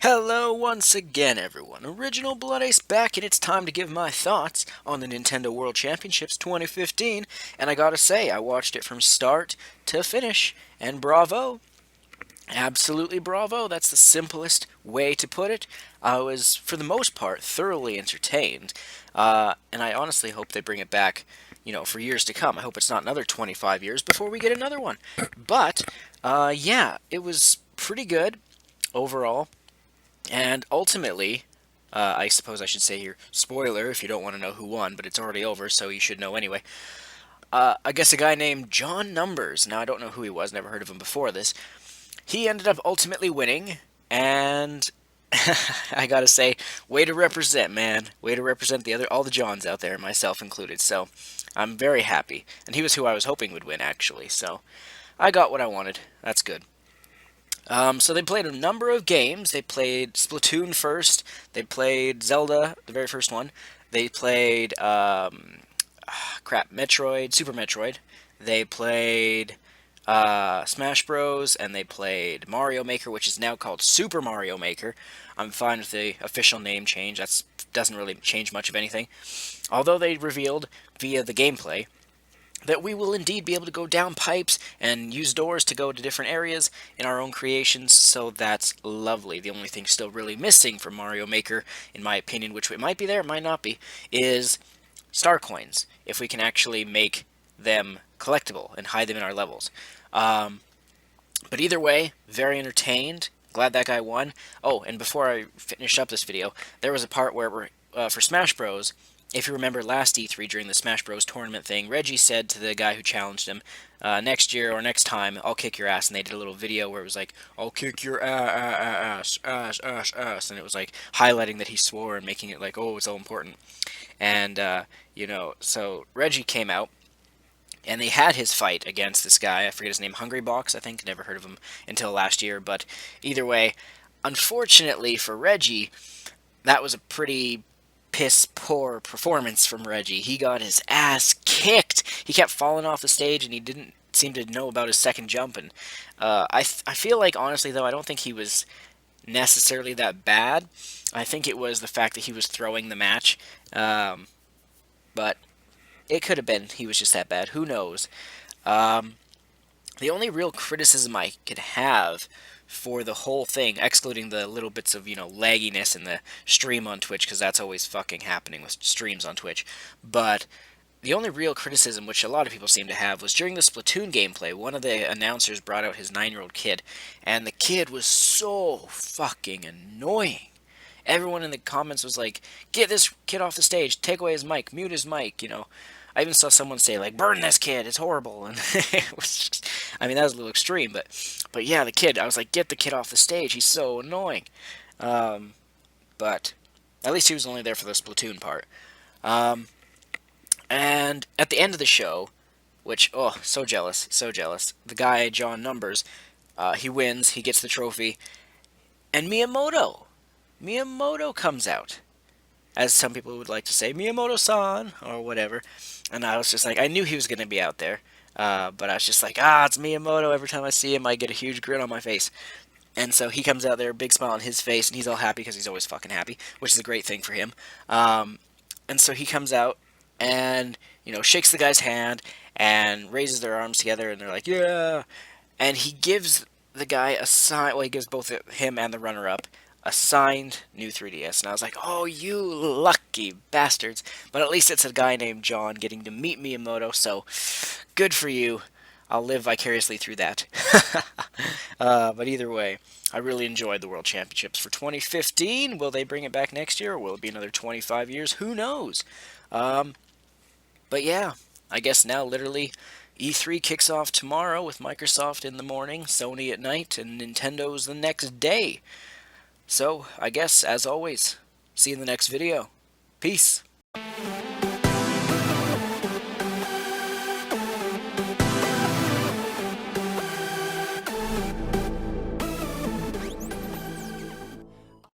Hello once again, everyone. Original Blood Ace back, and it's time to give my thoughts on the Nintendo World Championships 2015. And I gotta say, I watched it from start to finish, and bravo. Absolutely bravo. That's the simplest way to put it. I was, for the most part, thoroughly entertained. And I honestly hope they bring it back, for years to come. I hope it's not another 25 years before we get another one. But, yeah, it was pretty good overall. And ultimately, I suppose I should say here, spoiler if you don't want to know who won, but it's already over, so you should know anyway. I guess a guy named John Numbers, now I don't know who he was, never heard of him before this, he ended up ultimately winning, and I gotta say, way to represent, man. Way to represent all the Johns out there, myself included, so I'm very happy. And he was who I was hoping would win, actually, so I got what I wanted. That's good. So they played a number of games. They played Splatoon first. They played Zelda, the very first one. They played, Metroid, Super Metroid. They played Smash Bros. And they played Mario Maker, which is now called Super Mario Maker. I'm fine with the official name change. That doesn't really change much of anything. Although they revealed via the gameplay that we will indeed be able to go down pipes and use doors to go to different areas in our own creations, so that's lovely. The only thing still really missing from Mario Maker, in my opinion, which it might be there, it might not be, is star coins, if we can actually make them collectible and hide them in our levels. But either way, very entertained. Glad that guy won. Oh, and before I finish up this video, there was a part where for Smash Bros., if you remember last E3 during the Smash Bros. Tournament thing, Reggie said to the guy who challenged him, next year or next time, I'll kick your ass. And they did a little video where it was like, I'll kick your ass. And it was like highlighting that he swore and making it like, oh, it's all important. And, so Reggie came out. And they had his fight against this guy. I forget his name, Hungry Box, I think. Never heard of him until last year. But either way, unfortunately for Reggie, that was a pretty piss poor performance from Reggie. He got his ass kicked. He kept falling off the stage, and he didn't seem to know about his second jump. And I feel like, honestly, though, I don't think he was necessarily that bad. I think it was the fact that he was throwing the match. But it could have been he was just that bad. Who knows? The only real criticism I could have for the whole thing, excluding the little bits of, lagginess in the stream on Twitch, because that's always fucking happening with streams on Twitch, but the only real criticism, which a lot of people seem to have, was during the Splatoon gameplay, one of the announcers brought out his 9-year-old kid, and the kid was so fucking annoying. Everyone in the comments was like, get this kid off the stage, take away his mic, mute his mic, I even saw someone say, like, burn this kid, it's horrible, and it was just, I mean, that was a little extreme, but yeah, the kid, I was like, get the kid off the stage, he's so annoying. But at least he was only there for the Splatoon part. And at the end of the show, which, oh, so jealous, so jealous, the guy, John Numbers, he wins, he gets the trophy, and Miyamoto comes out, as some people would like to say, Miyamoto-san, or whatever. And I was just like, I knew he was going to be out there, but I was just like, it's Miyamoto. Every time I see him, I get a huge grin on my face. And so he comes out there, big smile on his face, and he's all happy because he's always fucking happy, which is a great thing for him. And so he comes out and, shakes the guy's hand and raises their arms together, and they're like, yeah. And he gives the guy a sign, well, he gives both him and the runner-up a signed new 3DS, and I was like, oh, you lucky bastards. But at least it's a guy named John getting to meet Miyamoto, so good for you. I'll live vicariously through that. But either way, I really enjoyed the World Championships for 2015. Will they bring it back next year, or will it be another 25 years? Who knows? But yeah, I guess now literally E3 kicks off tomorrow with Microsoft in the morning, Sony at night, and Nintendo's the next day. So, I guess, as always, see you in the next video. Peace.